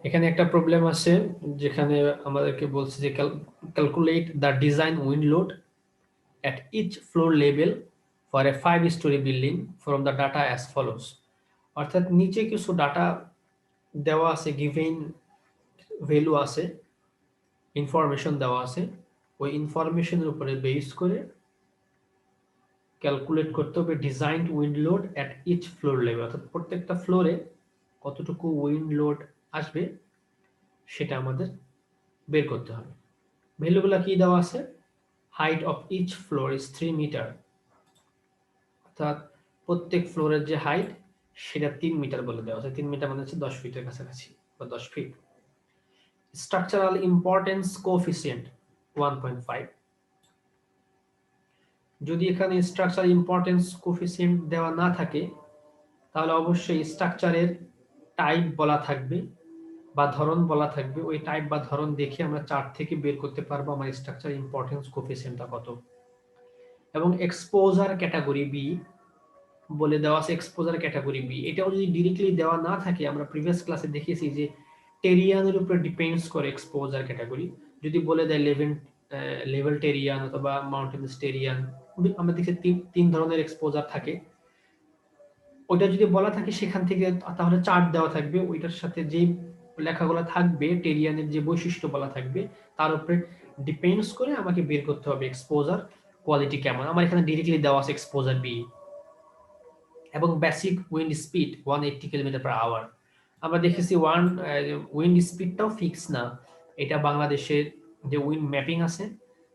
এখানে একটা প্রবলেম আছে, যেখানে আমাদেরকে বলছে যে calculate the design wind load at each floor level for a 5-story building from the data as follows. অর্থাৎ নিচে কিছু ডাটা দেওয়া আছে, গিভেন ভ্যালু আছে, ইনফরমেশন দেওয়া আছে, ওই ইনফরমেশনের উপরে বেস করে ক্যালকুলেট করতে হবে design wind load at each floor level, অর্থাৎ প্রত্যেকটা ফ্লোরে কতটুকু উইন্ড লোড আসবে সেটা আমাদের বের করতে হবে। ভ্যালুগুলো কি দেওয়া আছে? Height of each floor is 3 metre, অর্থাৎ প্রত্যেক ফ্লোরের যে হাইট সেটা 3 মিটার বলে দেওয়া আছে। 3 মিটার মানে হচ্ছে 10 ফিটের কাছাকাছি বা 10 ফিট। Structural importance coefficient 1.5। যদি এখানে স্ট্রাকচারাল ইম্পর্টেন্স কোএফিসিয়েন্ট দেওয়া না থাকে তাহলে অবশ্যই স্ট্রাকচারের টাইপ বলা থাকবে বা ধরন বলা থাকবে। ওই টাইপ বা ধরন দেখে আমরা চার্ট থেকে বের করতে পারবো আমার স্ট্রাকচার ইম্পর্টেন্স কোএফিসিয়েন্টটা কত। এবং এক্সপোজার ক্যাটাগরি বি বলে দেওয়া আছে, এক্সপোজার ক্যাটাগরি বি। এটাও যদি ডিরেক্টলি দেওয়া না থাকে, আমরা প্রিভিয়াস ক্লাসে দেখেছি যে টেরিয়ানের উপরে ডিপেন্ডস করে এক্সপোজার ক্যাটাগরি। যদি বলে দেয় লেভেল টেরিয়ান অথবা মাউন্টেনস টেরিয়ান, আমরা দেখছি তিন ধরনের এক্সপোজার থাকে। ওইটা যদি বলা থাকে সেখান থেকে তাহলে চার্ট দেওয়া থাকবে, ওইটার সাথে যেই লেখাগুলো থাকবে টেরিয়ানের যে বৈশিষ্ট্য বলা থাকবে তার উপরে ডিপেন্ডস করে আমাকে বের করতে হবে এক্সপোজার কোয়ালিটি কেমন। আমার এখানে ডিরেক্টলি দেওয়া আছে এক্সপোজার বি। এবং বেসিক উইন্ড স্পিড 180 কিলোমিটার/আওয়ার। আমরা দেখেছি উইন্ড স্পিডটাও ফিক্স না, এটা বাংলাদেশের যে উইন্ড ম্যাপিং আছে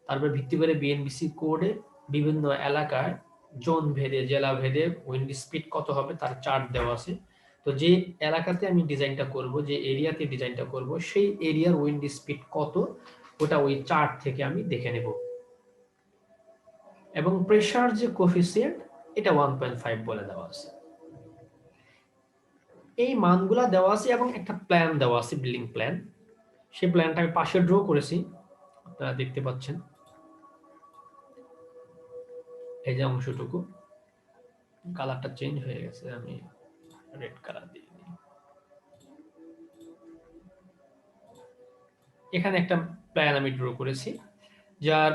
তার উপর ভিত্তি করে বিএনবিসি কোডে বিভিন্ন এলাকায় জোন ভেদে জেলা ভেদে উইন্ড স্পিড কত হবে তার চার্ট দেওয়া আছে। তো যে এলাকাতে আমি ডিজাইনটা করব, যে এরিয়াতে ডিজাইনটা করব, সেই এরিয়ার উইন্ড স্পিড কত ওটা ওই চার্ট থেকে আমি দেখে নেব। এবং প্রেসার যে কোএফিসিয়েন্ট এটা 1.5 বলে দেওয়া আছে। এই মানগুলা দেওয়া আছে এবং একটা প্ল্যান দেওয়া আছে, বিল্ডিং প্ল্যান। সেই প্ল্যানটা আমি পাশে ড্র করেছি, আপনারা দেখতে পাচ্ছেন। এই যে অংশটুকু কালারটা চেঞ্জ হয়ে গেছে, আমি রেড কালার দিয়ে দিই। এখানে একটা প্ল্যান আমি ড্র করেছি, যার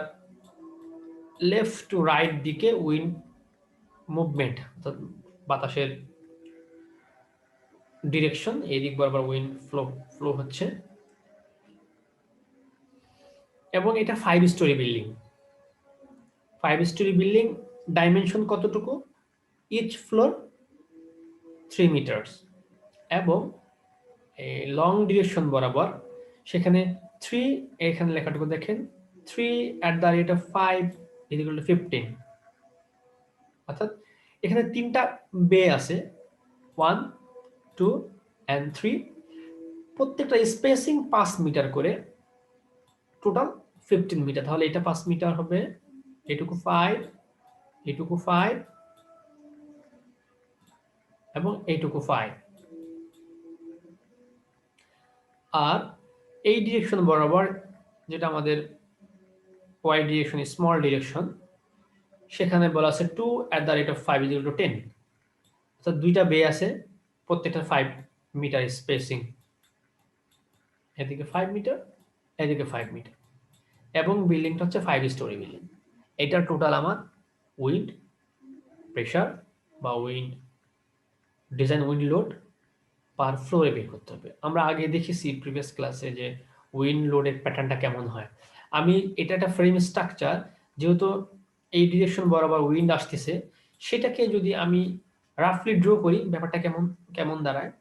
লেফট টু রাইট দিকে উইন্ড মুভমেন্ট, অর্থাৎ বাতাসের ডিরেকশন, এই দিক বরাবর উইন্ড ফ্লো হচ্ছে। এবং এটা 5 storey building. 5 storey building dimension কতটুকু? Each floor 3 metres. এবং লং ডিরেকশন বরাবর সেখানে 3, এখানে লেখাটুকু দেখেন, 3/5 = 15। অর্থাৎ এখানে 3টা বে আছে, 1, 2 and 3। প্রত্যেকটা স্পেসিং 5 মিটার করে, টোটাল 15 মিটার। তাহলে এটা 5 মিটার হবে, এটুকু 5, এটুকু 5 এবং এইটুকু 5। আর এই ডিরেকশন বরাবর, যেটা আমাদের ওয়াই ডিরেকশন, স্মল ডিরেকশন, সেখানে বলা আছে 2/5 = 10। অর্থাৎ দুইটা বে আছে, প্রত্যেকটা 5 মিটার স্পেসিং, এদিকে 5 মিটার, এদিকে 5 মিটার। এবং বিল্ডিংটা হচ্ছে 5 স্টোরি বিল্ডিং। এটা টোটাল আমার উইন্ড প্রেসার বা উইন্ড ডিজাইন উইন্ড লোড পার ফ্লোরে বের করতে হবে। আমরা আগে দেখেছি প্রিভিয়াস ক্লাসে যে উইন্ড লোডের প্যাটার্নটা কেমন হয়। আমি এটা একটা ফ্রেম স্ট্রাকচার, যেহেতু এই ডিরেকশন বরাবর উইন্ড আসতেছে, সেটাকে যদি আমি রাফলি ড্র করি ব্যাপারটা কেমন কেমন দাঁড়ায়।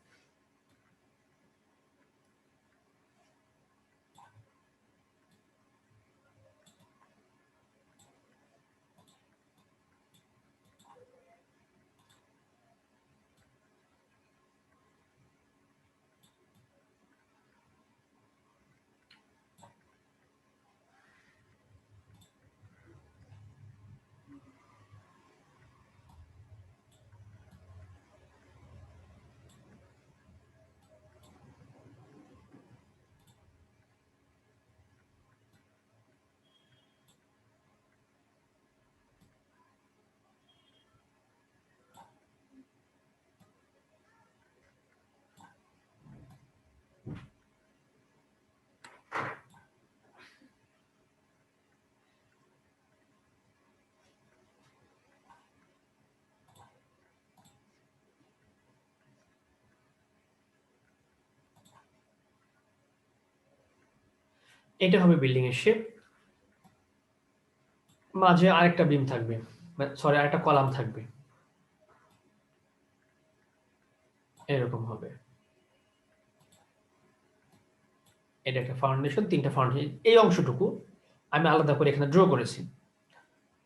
এটা হবে বিল্ডিং এর শেপ, মাঝে আরেকটা বিম থাকবে, সরি আরেকটা কলাম থাকবে, এরকম হবে। এটা একটা ফাউন্ডেশন, তিনটা ফাউন্ডেশন, এই অংশটুকু আমি আলাদা করে এখানে ড্র করেছি।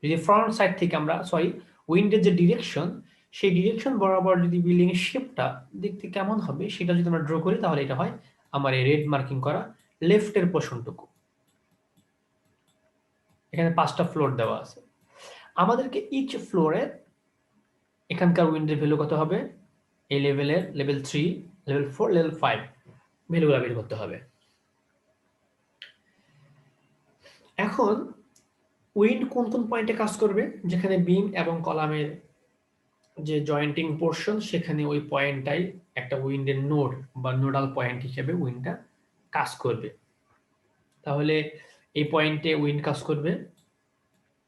যদি ফ্রন্ট সাইড থেকে আমরা উইন্ডের যে ডিরেকশন, সেই ডিরেকশন বরাবর যদি বিল্ডিং এর শেপটা দেখতে কেমন হবে সেটা যদি আমরা ড্র করি, তাহলে এটা হয় আমার এই রেড মার্কিং করা লেফটের পোর্শনটুকু। এখানে 5টা ফ্লোর দেওয়া আছে। আমাদেরকে ইচ ফ্লোরে এখানকার উইন্ডের ভ্যালু কত হবে, এই লেভেলের লেভেল 3, লেভেল 4, লেভেল 5 ভ্যালুগুলো বের করতে হবে। এখন উইন্ড কোন কোন পয়েন্টে কাজ করবে, যেখানে বিম এবং কলামের যে জয়েন্টিং পোর্শন, সেখানে ওই পয়েন্টটাই একটা উইন্ডের নোড বা নোডাল পয়েন্ট হিসেবে উইন্ডটা কাজ করবে। তাহলে এই পয়েন্টে উইন্ড কাজ করবে,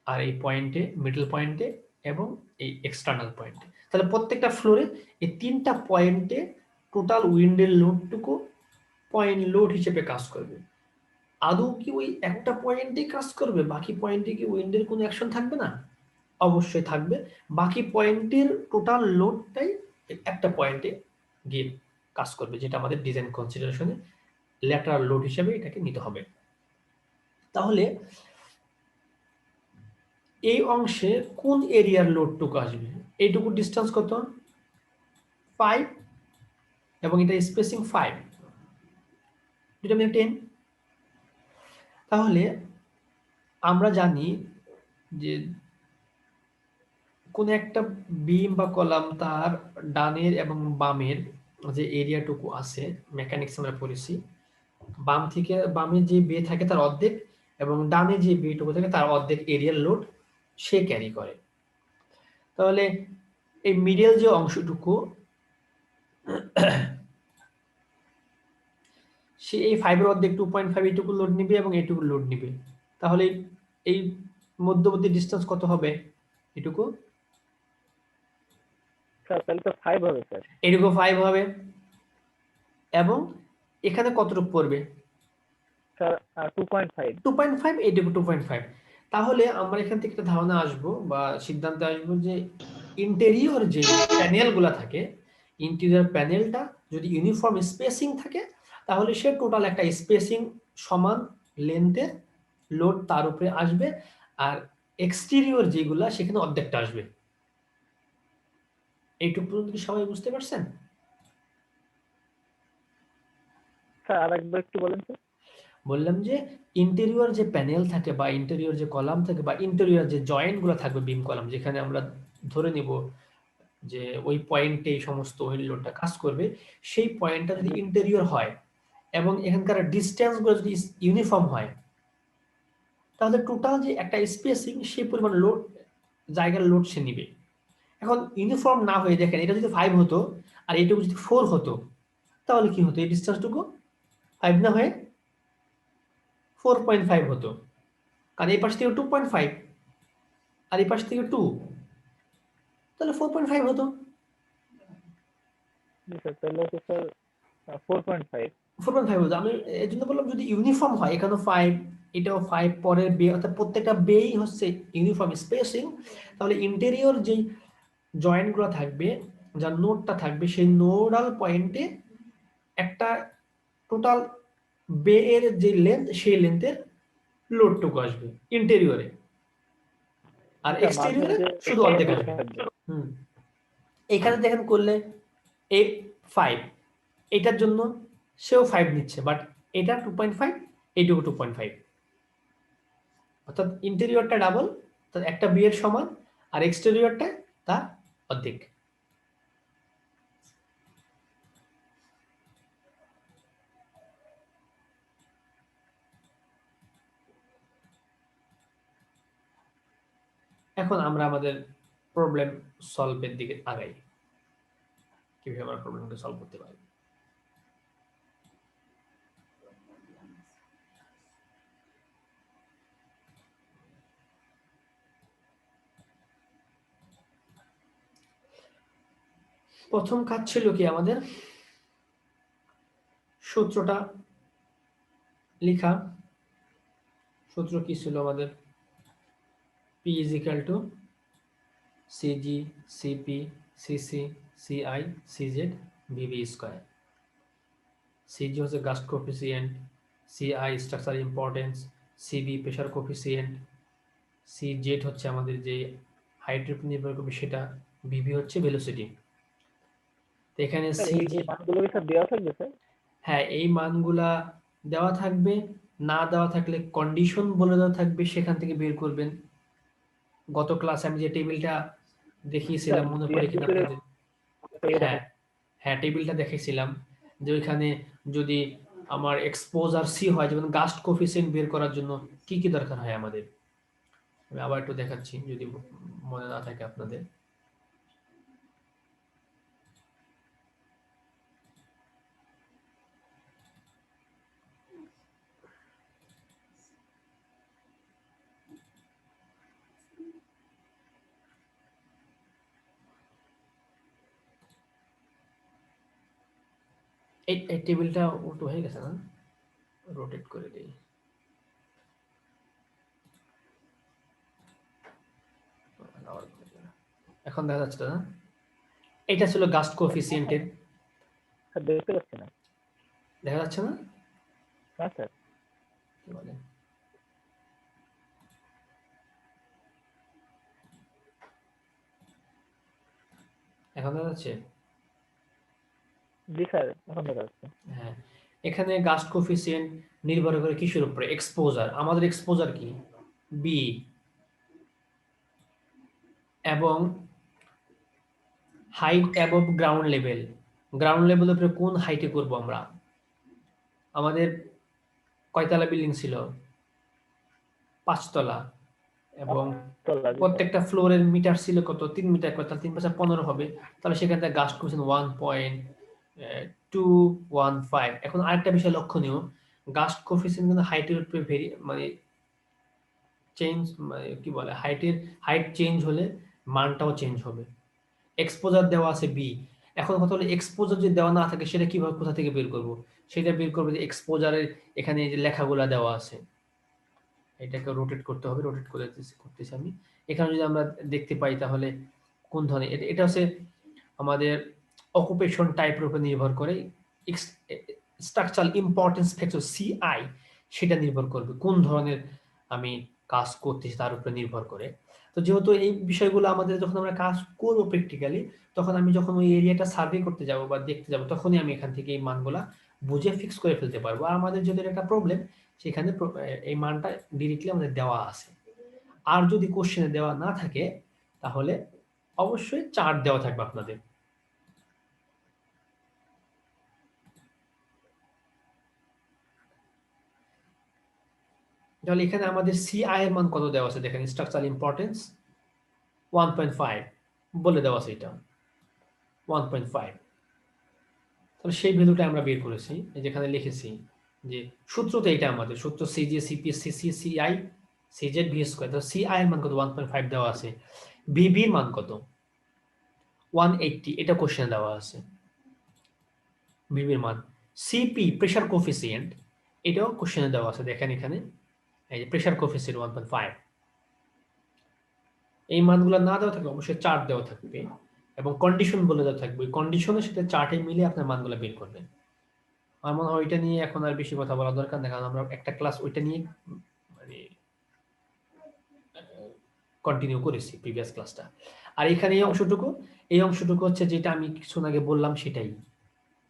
আর এই পয়েন্টে, মিডল পয়েন্টে এবং এই এক্সটার্নাল পয়েন্টে। তাহলে প্রত্যেকটা ফ্লোরে এই 3টা পয়েন্টে টোটাল উইন্ডের লোডটুকু পয়েন্ট লোড হিসেবে কাজ করবে। আদৌ কি ওই একটা পয়েন্টে কাজ করবে, বাকি পয়েন্টে কি উইন্ডের কোনো অ্যাকশন থাকবে না? অবশ্যই থাকবে। বাকি পয়েন্টের টোটাল লোডটাই একটা পয়েন্টে গিয়ে কাজ করবে, যেটা আমাদের ডিজাইন কনসিডারেশনে ল্যাটারাল লোড হিসেবে এটাকে নিতে হবে। তাহলে এই অংশে কোন এরিয়ার লোডটুকু আসবে, এইটুকু ডিস্টেন্স কত, 5, এবং এটা স্পেসিং 5, দুটো মিলে 10। তাহলে আমরা জানি যে কোন একটা বিম বা কলাম তার ডানের এবং বামের যে এরিয়াটুকু আছে, মেকানিক্স আমরা পড়েছি, বাম থেকে বামে যে বে থাকে তার অর্ধেক, এবং ডানে যে বেটুকু থাকে তার অর্ধেক এরিয়ার লোড সে ক্যারি করে। তাহলে এই মিডল যে অংশটুকু, সে এই 5 এর অর্ধেক 2.5 এইটুকু লোড নিবে এবং এইটুকু লোড নিবে। তাহলে এই মধ্যবর্তী ডিসটেন্স কত হবে, এটুকু তাহলে তো 5 হবে স্যার। এটুকু 5 হবে, এবং এখানে কতটুকু পড়বে স্যার 2.5। 2.5, এইটুকু 2.5। তাহলে আমরা এখান থেকে একটা ধারণা আসবো বা সিদ্ধান্তে আসবো যে ইন্টেরিয়র যে প্যানেলগুলো থাকে, ইন্টেরিয়র প্যানেলটা যদি ইউনিফর্ম স্পেসিং থাকে, তাহলে সে টোটাল একটা স্পেসিং সমান লেন্থের লোড তার উপরে আসবে, আর এক্সটেরিয়র যেগুলা সেখানে অর্ধেকটা আসবে। এইটুকু পর্যন্ত কি সবাই বুঝতে পারছেন? স্যার আরেকবার একটু বলেন তো। বললাম যে ইন্টেরিয়র যে প্যানেল থাকে বা ইন্টেরিয়র যে কলাম থাকে বা ইন্টেরিয়র যে জয়েন্টগুলো থাকবে বিম কলাম, যেখানে আমরা ধরে নিব যে ওই পয়েন্টে এই সমস্ত ওয়েল লোডটা কাজ করবে, সেই পয়েন্টটা যদি ইন্টেরিয়র হয় এবং এখানকার ডিসটেন্সগুলো যদি ইউনিফর্ম হয়, তাহলে টোটাল যে একটা স্পেসিং সেই পরিমাণ লোড, জায়গার লোড সে নিবে। এখন ইউনিফর্ম না হয়ে দেখেন, এটা যদি 5 হতো আর এইটুকু যদি 4 হতো, তাহলে কি হতো, এই ডিসটেন্সটুকু 5 না হয়ে 4.5 হতো, কারণ এই পাশ থেকে 2.5 আর এই পাশ থেকে 2, তাহলে 4.5 হতো। স্যার তাহলে তো স্যার 4.5। 4.5 হতো। আমি এই জন্য বললাম যদি ইউনিফর্ম হয়, এখানেও 5, এটাও 5, পরের বে, অর্থাৎ প্রত্যেকটা বেই হচ্ছে ইউনিফর্ম স্পেসিং, তাহলে ইন্টেরিয়র যেই জয়েন্টগুলো থাকবে, যার নোডটা থাকবে, সেই নোডাল পয়েন্টে একটা টোটাল বে এর যে লেন্থ, সেই লেন্থের লোডটুকু আসবে ইন্টেরিয়রে, আর স্যার মাঝে এক্সটেরিয়রে যে শুধু একটা অর্ধেক এমএল আসবে। থাকবে। এখানে দেখেন করলে এ 5, এটার জন্য সেও 5 নিচ্ছে, বাট এটা 2.5, এইটুকু 2.5, অর্থাৎ ইন্টেরিয়রটা ডাবল, তার একটা বি এর সমান, আর এক্সটেরিয়রটা তার অর্ধেক। এখন আমরা আমাদের প্রবলেম সলভের দিকে আগাই, কিভাবে আমরা প্রবলেমকে সলভ করতে পারি। প্রথম কাজ ছিল কি আমাদের, সূত্রটা লেখা, সূত্র কি ছিল আমাদের? P is equal to CG CP CC CI CZ VB square. CG হচ্ছে gust coefficient, CI structure importance, CB pressure coefficient, CZ হচ্ছে আমাদের যে হাইটের উপর নির্ভর করবে সেটা, VB হচ্ছে ভেলোসিটি। তো এখানে স্যার এই CG, মানগুলো কি স্যার দেওয়া থাকবে স্যার? হ্যাঁ এই মানগুলা দেওয়া থাকবে, না দেওয়া থাকলে কন্ডিশন বলে দেওয়া থাকবে, সেখান থেকে বের করবেন। গত ক্লাসে আমি যে টেবিলটা দেখিয়েছিলাম মনে পড়ে কিনা আপনাদের? হ্যাঁ হ্যাঁ টেবিলটা দেখিয়েছিলাম যে ওইখানে যদি আমার এক্সপোজার সি হয়, যেমন গাস্ট কোফিসিয়েন্ট বের করার জন্য কি কি দরকার হয় আমাদের। আমি আবার একটু দেখাচ্ছি যদি মনে না থাকে আপনাদের। এই টেবিলটা উল্টো হয়ে গেছে না, রোটেট করে দিই। এখন দেখা যাচ্ছে না? এটা ছিল গাস্ট কোফিসিয়েন্টের, স্যার দেখতে পাচ্ছি না। দেখা যাচ্ছে না? হ্যাঁ স্যার। কি বলে? এখন দেখা যাচ্ছে? জি স্যার এখন দেখা যাচ্ছে। হ্যাঁ, এখানে গাস্ট কোফিসিয়েন্ট নির্ভর করে কিসের উপরে? এক্সপোজার। আমাদের এক্সপোজার কি? বি। এবং height above ground level, ground লেভেলের উপরে কোন হাইটে করব আমরা? আমাদের কয়তলা বিল্ডিং ছিল? 5 তলা। এবং প্রত্যেকটা ফ্লোরের মিটার ছিল কত? 3 মিটার করে, তাহলে 3 5 15 হবে। তাহলে সেখান থেকে গাস্ট কোফিসিয়েন্ট 1.215। এখন আরেকটা বিষয় লক্ষণীয়, গাস্ট কোফিসিয়েন্ট কিন্তু হাইটের উপরে মানে চেঞ্জ, মানে কি বলে, হাইট চেঞ্জ হলে মানটাও চেঞ্জ হবে। এক্সপোজার দেওয়া আছে বি। এখন কথা হলো এক্সপোজার যদি দেওয়া না থাকে সেটা কিভাবে, কোথা থেকে বের করব? সেটা বের করবে যে এক্সপোজারের এখানে যে লেখাগুলা দেওয়া আছে, এটাকে রোটেট করতে হবে। রোটেট করতেছি আমি। এখানে যদি আমরা দেখতে পাই তাহলে কোন ধরনের, এটা হচ্ছে আমাদের অকুপেশন টাইপের উপর নির্ভর করে। স্ট্রাকচারাল ইম্পর্টেন্স ফ্যাক্টর সিআই সেটা নির্ভর করবে কোন ধরনের আমি কাজ করতেছি তার উপরে নির্ভর করে। তো যেহেতু এই বিষয়গুলো আমাদের যখন আমরা কাজ করবো প্র্যাকটিক্যালি, তখন আমি যখন ওই এরিয়াটা সার্ভে করতে যাব বা দেখতে যাব, তখনই আমি এখান থেকে এই মানগুলা বুঝে ফিক্স করে ফেলতে পারবো। আর আমাদের যদি একটা প্রবলেম, সেখানে এই মানটা ডিরেক্টলি আমাদের দেওয়া আছে। আর যদি কোশ্চেনে দেওয়া না থাকে তাহলে অবশ্যই চার্ট দেওয়া থাকবে আপনাদের। তাহলে এখানে আমাদের সিআই এর মান কত দেওয়া আছে দেখেন, স্ট্রাকচারাল ইম্পর্টেন্স 1.5 বলে দেওয়া আছে, এটা 1.5। তাহলে সেই ভ্যালুটা আমরা বের করেছি, যেখানে লিখেছি যে সূত্রতে এটা আমাদের সূত্র CG CP CC CI CZ V square. তো সিআই এর মান কত? 1.5 দেওয়া আছে। ভিবি এর মান কত? 180, এটা কোশ্চেন দেওয়া আছে ভিবি এর মান। সিপি প্রেসার কোফিসিয়েন্ট, এটাও কোশ্চেনে দেওয়া আছে, দেখেন এখানে এই যে প্রেসার কোফিসিয়েন্ট 1.5। এই মানগুলো না দেওয়া থাকলে অবশ্যই চার্ট দেওয়া থাকবে এবং কন্ডিশন বলে দেওয়া থাকবে। কন্ডিশনের সাথে চার্টে মিলে আপনার মানগুলো বের করবেন। আমার মনে হয় ওইটা নিয়ে এখন আর বেশি কথা বলা দরকার না, কারণ আমরা একটা ক্লাস ওইটা নিয়ে মানে কন্টিনিউ করেছি প্রিভিয়াস ক্লাসটা। আর এখানে এই অংশটুকু হচ্ছে যেটা আমি কিছুক্ষণ আগে বললাম সেটাই,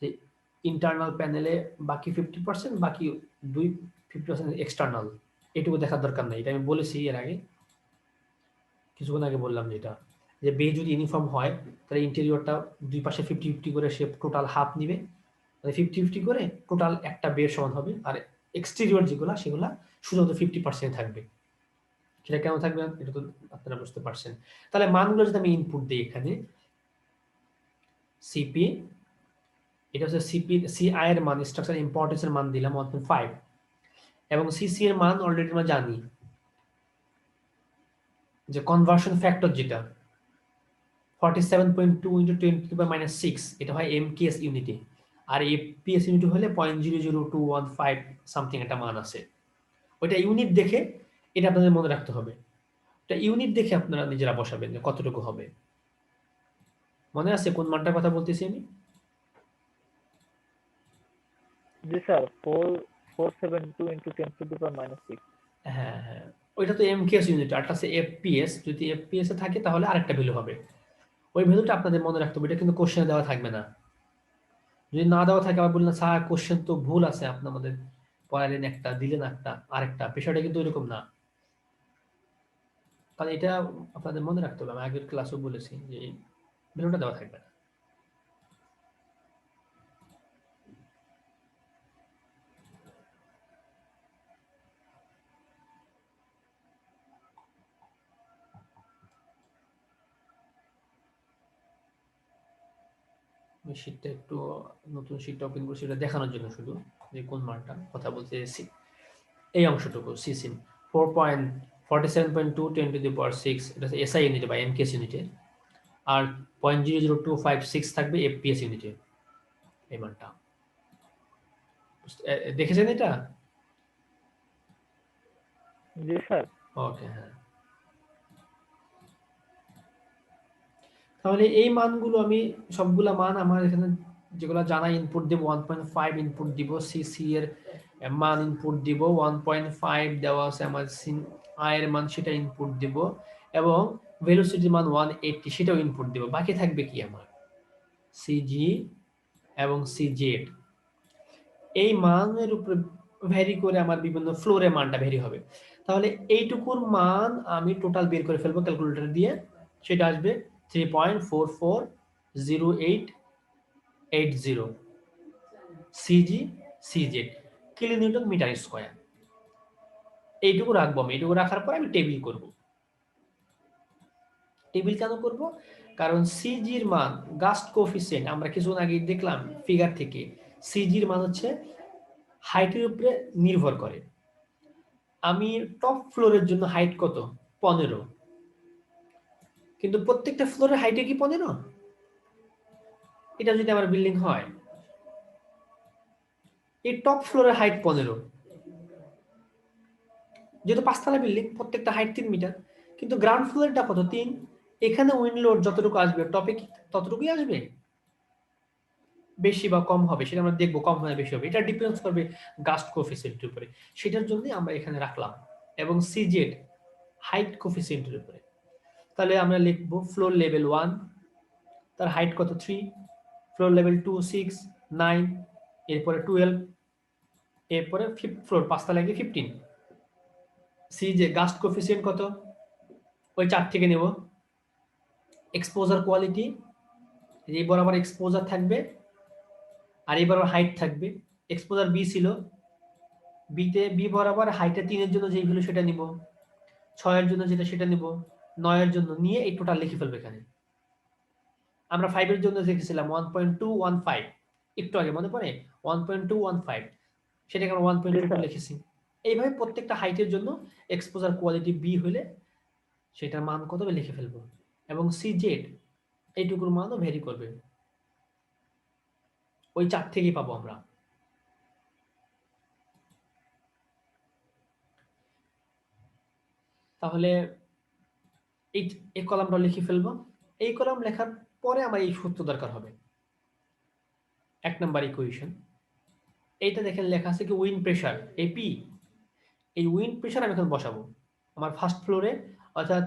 যে ইন্টারনাল প্যানেলে বাকি 50%, বাকি 50% এক্সটার্নাল, এটুকু দেখার দরকার নাই। এটা আমি বলেছি এর আগে, কিছুক্ষণ আগে বললাম যেটা, যে বে যদি ইউনিফর্ম হয় তাহলে ইন্টেরিয়রটা দুই পাশে 50-50 করে সে টোটাল হাফ নিবে, মানে 50-50 করে টোটাল একটা বের সমান হবে। আর এক্সটেরিয়র যেগুলা সেগুলা শুধুমাত্র 50% থাকবে। সেটা কেমন থাকবে এটা তো আপনারা বুঝতে পারছেন। তাহলে মানগুলো যদি আমি ইনপুট দিই এখানে, সিপি, এটা হচ্ছে সিপি সিআই এর মান, স্ট্রাকচার ইম্পর্টেন্স এর মান দিলাম 1.5, এবং সিসি এর মান অলরেডি আমরা জানি যে কনভার্সন ফ্যাক্টর যেটা 47.2 × 10⁻⁶, এটা হয় এমকেএস ইউনিটে, আর এপিএস ইউনিট হলে 0.00215 সামথিং একটা মান আছে। ওইটা ইউনিট দেখে এটা আপনাদের মনে রাখতে হবে। এটা ইউনিট দেখে আপনারা নিজেরা বসাবেন যে কতটুকু হবে। মনে আছে কোন মানটার কথা বলতেছি আমি? জি sir, 472 into 10 to the power -6। হ্যাঁ, হ্যাঁ। ওইটা তো এমকেএস ইউনিট, আরটা আছে এফপিএস। যদি এফপিএস এ থাকে তাহলে আরেকটা ভ্যালু হবে। ওই ভ্যালুটা আপনাদের মনে রাখতে হবে। এটা কিন্তু কোশ্চেনে দেওয়া থাকবে না। যদি না দেওয়া থাকে আবার বললেন স্যার কোশ্চেন তো ভুল আছে, আপনি আমাদের পড়ালেন একটা দিলেন একটা আরেকটা, বিষয়টা কিন্তু এরকম না। কারণ এটা আপনাদের মনে রাখতে হবে। আমি আগের ক্লাসেও বলেছি যে এই ভ্যালুটা দেওয়া থাকবে না। আমি শীটটা একটু নতুন শীটটা ওপেন করছি এটা দেখানোর জন্য শুধু যে কোন মানটা কথা বলতে এসেছি। এই অংশটুকু সিসিম 4.47.2 10 to the power 6 এটা এসআই ইউনিটে বা এমকেএস ইউনিটে, আর 0.00256 থাকবে এফপিএস ইউনিটে এই মানটা। দেখেছেন এটা? জি স্যার। ওকে, হ্যাঁ। তাহলে এই মানগুলো আমি সবগুলা মান আমার এখানে যেগুলো জানা ইনপুট দেব 1.5 ইনপুট দিব, সিসি এর মান ইনপুট দিব 1.5 দেওয়া আছে আমার, আই এর মান সেটা ইনপুট দিব এবং ভেলোসিটি মান 180 সেটাও ইনপুট দিব। বাকি থাকবে কি আমার সিজি এবং সিজেড। এই মানের উপরে ভ্যারি করে আমার বিভিন্ন ফ্লোরে মানটা ভ্যারি হবে। তাহলে এইটুকুর মান আমি টোটাল বের করে ফেলবো ক্যালকুলেটর দিয়ে, সেটা আসবে 3.440880 CG CZ kilonewton metre square. এইটুকু রাখবো আমি। এইটুকু রাখার পর আমি টেবিল করব। টেবিল কেন করব? কারণ সিজির মান গাস্ট কোএফিসিয়েন্ট আমরা কিছুক্ষণ আগে দেখলাম ফিগার থেকে, সিজির মান হচ্ছে হাইটের উপরে নির্ভর করে। আমি টপ ফ্লোরের জন্য হাইট কত 15, কিন্তু প্রত্যেকটা ফ্লোরের হাইটে কি 15? এটা যদি আমার বিল্ডিং হয়, এই টপ ফ্লোরের হাইট 15, যেহেতু 5 তলা বিল্ডিং প্রত্যেকটা হাইট 3 মিটার, কিন্তু গ্রাউন্ড ফ্লোরটা কত 3। এখানে উইন্ড লোড যতটুকু আসবে টপে কি ততটুকুই আসবে, বেশি বা কম হবে সেটা আমরা দেখবো, কম হবে বেশি হবে এটা ডিপেন্ডস করবে গাস্ট কোএফিসিয়েন্টের উপরে। সেটার জন্য আমরা এখানে রাখলাম, এবং সিজেড হাইট কোএফিসিয়েন্টের উপরে। তাহলে আমরা লিখবো ফ্লোর লেভেল 1 তার হাইট কত 3, ফ্লোর লেভেল 2 6 9, এরপরে 12, এরপরে ফিফথ ফ্লোর 5 তলা গিয়ে 15। সিজে গাস্ট কোএফিসিয়েন্ট কত ওই 4 থেকে নেব। এক্সপোজার কোয়ালিটি এই বরাবর এক্সপোজার থাকবে আর এই বরাবর হাইট থাকবে। এক্সপোজার বি ছিল, বিতে বি বরাবর হাইটে 3 এর জন্য যেই ভ্যালু সেটা নিব, 6 এর জন্য যেটা সেটা নিব, 9 এর জন্য নিয়ে এই টোটাল লিখে ফেলবো এখানে। আমরা 5 এর জন্য লিখেছিলাম 1.215, একটু আগে মনে পড়ে 1.215, সেটাকে আমরা জি 1.22 স্যার। লিখেছি। এইভাবে প্রত্যেকটা হাইটের জন্য এক্সপোজার কোয়ালিটি বি হলে সেটার মান কত হবে লিখে ফেলবো, এবং সিজেড এইটুকুর মানও ভ্যারি করবে, ওই 4 থেকেই পাবো আমরা। তাহলে এই এই কলামটা লিখে ফেলবো। এই কলাম লেখার পরে আমার এই সূত্র দরকার হবে। 1 নাম্বার ইকুয়েশন এইটা দেখেন লেখা আছে কি উইন্ড প্রেসার এপি। এই উইন্ড প্রেসার আমি এখন বসাবো আমার ফার্স্ট ফ্লোরে, অর্থাৎ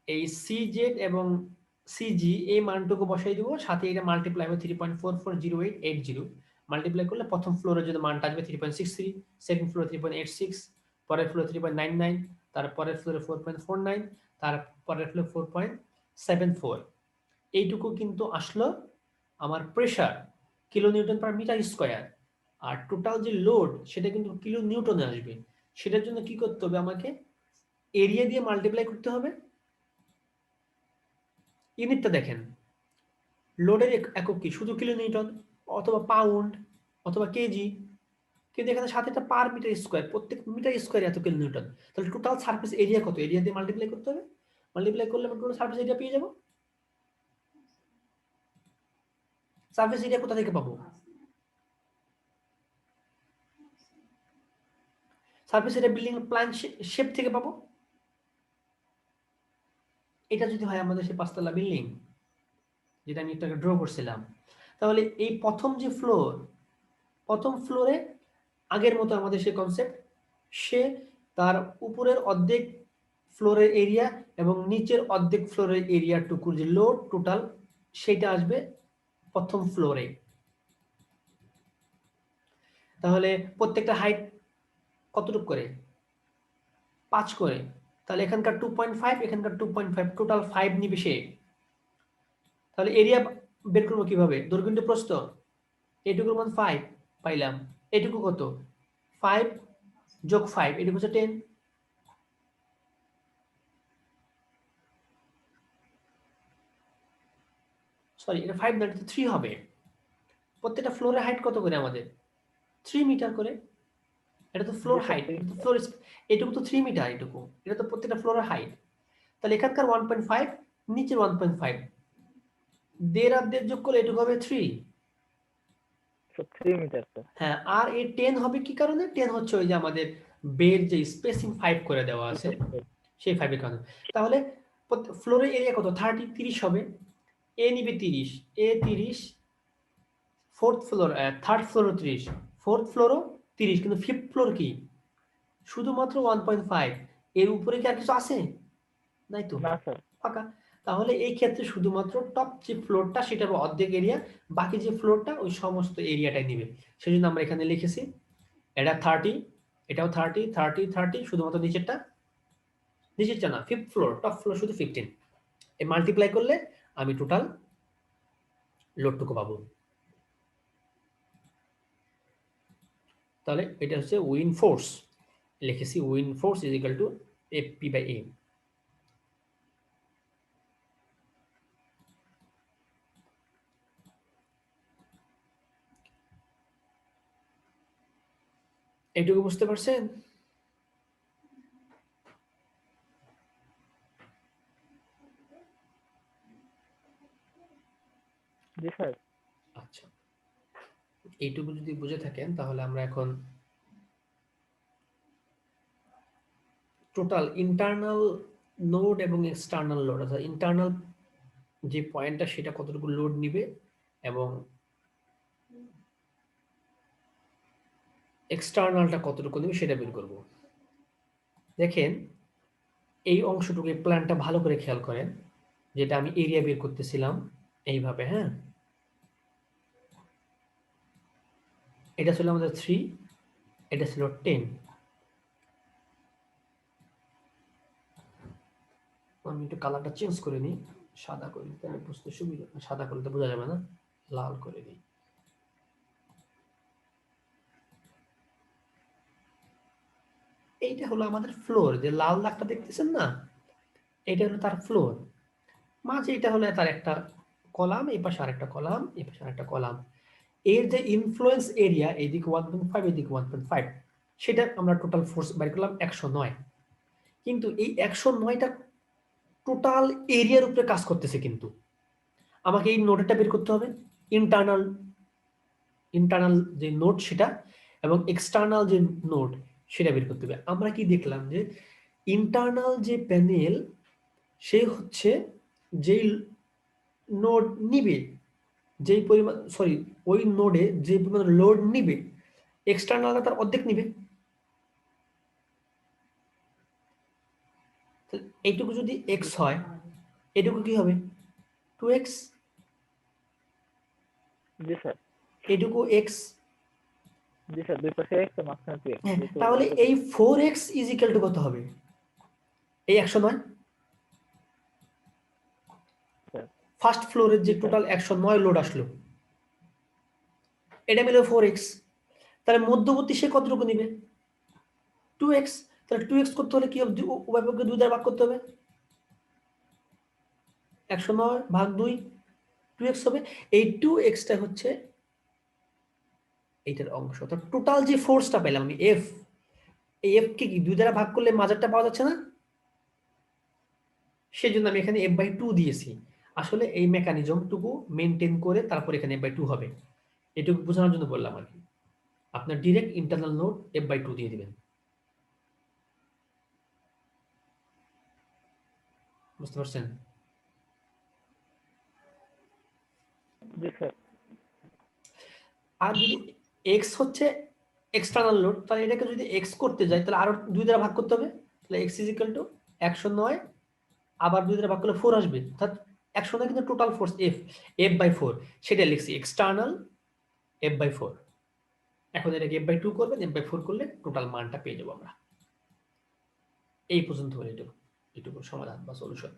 এই সিজেড এবং সিজি এই মানটুকু বসাই দিব, সাথে এটা মাল্টিপ্লাই হবে 3.440880, মাল্টিপ্লাই করলে প্রথম ফ্লোরের জন্য মানটা আসবে 3.63, সেকেন্ড ফ্লোরে 3.86, পরের ফ্লোরে 3.99, তারপরের ফ্লোরে 4.49, তারপরের ফ্লোরে 4.74। এইটুকু কিন্তু আসলো আমার pressure kilo newton per metre square, আর টোটাল যে লোড সেটা কিন্তু কিলো নিউটনে আসবে। সেটার জন্য কি করতে হবে আমাকে এরিয়া দিয়ে মাল্টিপ্লাই করতে হবে। ইউনিটটা দেখেন, লোডের একক কি শুধু কিলো নিউটন অথবা পাউন্ড অথবা কেজি, কিন্তু এখানে সাথে একটা পার মিটার স্কয়ার, প্রত্যেক মিটার স্কয়ার এত কিলো নিউটন। তাহলে টোটাল সারফেস এরিয়া কত, এরিয়া দিয়ে মাল্টিপ্লাই করতে হবে। মাল্টিপ্লাই করলে আমরা টোটাল সারফেস এরিয়া পেয়ে যাব। সারফেস এরিয়া কোথা থেকে পাবো? Surface area building plan shape থেকে পাবো। এটা যদি হয় আমাদের সেই 5 তলা বিল্ডিং যেটা আমি একটু ড্র করছিলাম, তাহলে এই প্রথম যে ফ্লোর, প্রথম ফ্লোরে আগের মতো আমাদের সেই কনসেপ্ট, সে তার উপরের অর্ধেক ফ্লোরের এরিয়া এবং নিচের অর্ধেক ফ্লোরের এরিয়াটুকুর যে লোড টোটাল সেটা আসবে প্রথম ফ্লোরে। তাহলে প্রত্যেকটা হাইট কতটুকু করে? 5 করে। তাহলে এখানকার 2.5, এখানকার 2.5, টোটাল 5 নিবে সে। তাহলে এরিয়া বের করবো কিভাবে? দৈর্ঘ্য ইনটু প্রস্থ, এটুকুর মান 5 পাইলাম, এটুকু কত? 5 যোগ 5, এটুকু হচ্ছে 10। সরি, এটা 5 না, এটা 3 হবে। প্রত্যেকটা ফ্লোরের হাইট কত করে আমাদের? 3 মিটার করে। এটা তো ফ্লোর জি স্যার হাইট, এটা তো ফ্লোর, এটুকু তো 3 মিটার, এটুকু এটা তো প্রত্যেকটা ফ্লোরের হাইট। তাহলে এখানকার 1.5, নিচের 1.5, দেড় আর দেড় যোগ করলে এটুকু হবে 3। 3 মিটার স্যার। হ্যাঁ, আর এই 10 হবে কি কারণে? 10 হচ্ছে ওই যে আমাদের বের যে স্পেসিং 5 করে দেওয়া আছে সেই 5 এর কারণে। তাহলে ফ্লোরের এরিয়া কত? 30 হবে। এ নিবে 30, এ 30, ফোর্থ ফ্লোর, থার্ড ফ্লোরও 30, ফোর্থ ফ্লোরও 30, কিন্তু ফিফথ ফ্লোর কি? শুধুমাত্র 1.5, এর উপরে কি আর কিছু আছে? নাই তো, না স্যার। ফাঁকা। তাহলে এই ক্ষেত্রে শুধুমাত্র টপ যে ফ্লোরটা সেটার অর্ধেক এরিয়া, বাকি যে ফ্লোরটা ওই সমস্ত এরিয়াটাই নিবে। সেজন্য আমরা এখানে লিখেছি এটা 30, এটাও 30, 30, 30, শুধুমাত্র নিচেরটা, নিচেরটা না, ফিফথ ফ্লোর, টপ ফ্লোর শুধু 15। এই মাল্টিপ্লাই করলে আমি টোটাল লোডটুকু পাবো। তাহলে এটা হচ্ছে উইন্ড ফোর্স, লিখেছি wind force is equal to FP by A. এইটুকু বুঝতে পারছেন? জি স্যার। আচ্ছা, এইটুকু যদি বুঝে থাকেন তাহলে আমরা এখন টোটাল ইন্টারনাল লোড এবং এক্সটার্নাল লোড, অর্থাৎ ইন্টারনাল যে পয়েন্টটা সেটা কতটুকু লোড নিবে এবং এক্সটার্নালটা কতটুকু নিবে সেটা বের করব। দেখেন এই অংশটুকু, এই প্ল্যানটা ভালো করে খেয়াল করেন, যেটা আমি এরিয়া বের করতেছিলাম এইভাবে। হ্যাঁ, এটা ছিল আমাদের 3, এটা ছিল 10। আমি একটু কালারটা চেঞ্জ করে নিই, সাদা করে নিতে আমি বুঝতে সুবিধা, সাদা করলে তো বোঝা যাবে না, লাল করে নিই। এইটা হলো আমাদের ফ্লোর, যে লাল দাগটা দেখতেছেন না, এটা হলো তার ফ্লোর। মাঝে এটা হলো তার একটা কলাম, এই পাশে আরেকটা কলাম, এই পাশে আরেকটা কলাম। এর যে ইনফ্লুয়েন্স এরিয়া, এইদিকে 1.5, এইদিকে 1.5, সেটা আমরা টোটাল ফোর্স বের করলাম 109। কিন্তু এই 109টা টোটাল এরিয়ার উপরে কাজ করতেছে, কিন্তু আমাকে এই নোডটা বের করতে হবে, ইন্টারনাল, ইন্টারনাল যে নোড সেটা, এবং এক্সটার্নাল যে নোড সেটা বের করতে হবে। আমরা কি দেখলাম যে ইন্টারনাল যে প্যানেল সে হচ্ছে যেই নোড নিবে, যেই পরিমাণ, সরি, ওই নোডে যে পরিমাণ লোড নিবে এক্সটার্নালটা তার অর্ধেক নিবে। এইটুকু যদি এক্স হয়, এটুকু কি হবে? 2x। জি স্যার। এটুকু এক্স। জি স্যার, দুই পাশে x আর মাঝখানে 2x। তাহলে এই 4x ইজ ইকুয়াল টু কত হবে? এই 109, স্যার। ফার্স্ট ফ্লোরের যে জি স্যার। টোটাল 109 লোড আসলো, এটা মিলে 4x। তাহলে মধ্যবর্তী সে কতটুকু নিবে? 2x। তাহলে 2x করতে হলে কি হবে? উভয় পক্ষে 2 দ্বারা ভাগ করতে হবে, 109 ভাগ 2, 2x হবে। এই 2xটা হচ্ছে এইটার অংশ। তো টোটাল যে ফোর্সটা পেলাম আমি এফ, এই এফ কে কি 2 দ্বারা ভাগ করলে মাঝারটা পাওয়া যাচ্ছে না, সেজন্য আমি এখানে f/2 দিয়েছি। আসলে এই মেকানিজমটুকু মেনটেন করে তারপর এখানে f/2 হবে, এটুকু বোঝানোর জন্য বললাম আর কি। আপনার ডিরেক্ট ইন্টারনাল নোড f/2 দিয়ে দিবেন। বুঝতে পারছেন? জি স্যার। আর যদি এক্স হচ্ছে এক্সটার্নাল লোড, তাহলে এটাকে যদি এক্স করতে যাই তাহলে আরো 2 দ্বারা ভাগ করতে হবে। তাহলে এক্স ইজ ইকুয়াল টু 109 আবার 2 দ্বারা ভাগ করলে 4 আসবে। অর্থাৎ 109 কিন্তু টোটাল ফোর্স F/4 সেটা লিখছি এক্সটার্নাল F/4। এখন এটাকে F/2 করবেন, F/4 করলে টোটাল মানটা পেয়ে যাবো আমরা। এই পর্যন্ত হলো এটুকু সমাধান বা সলিউশন।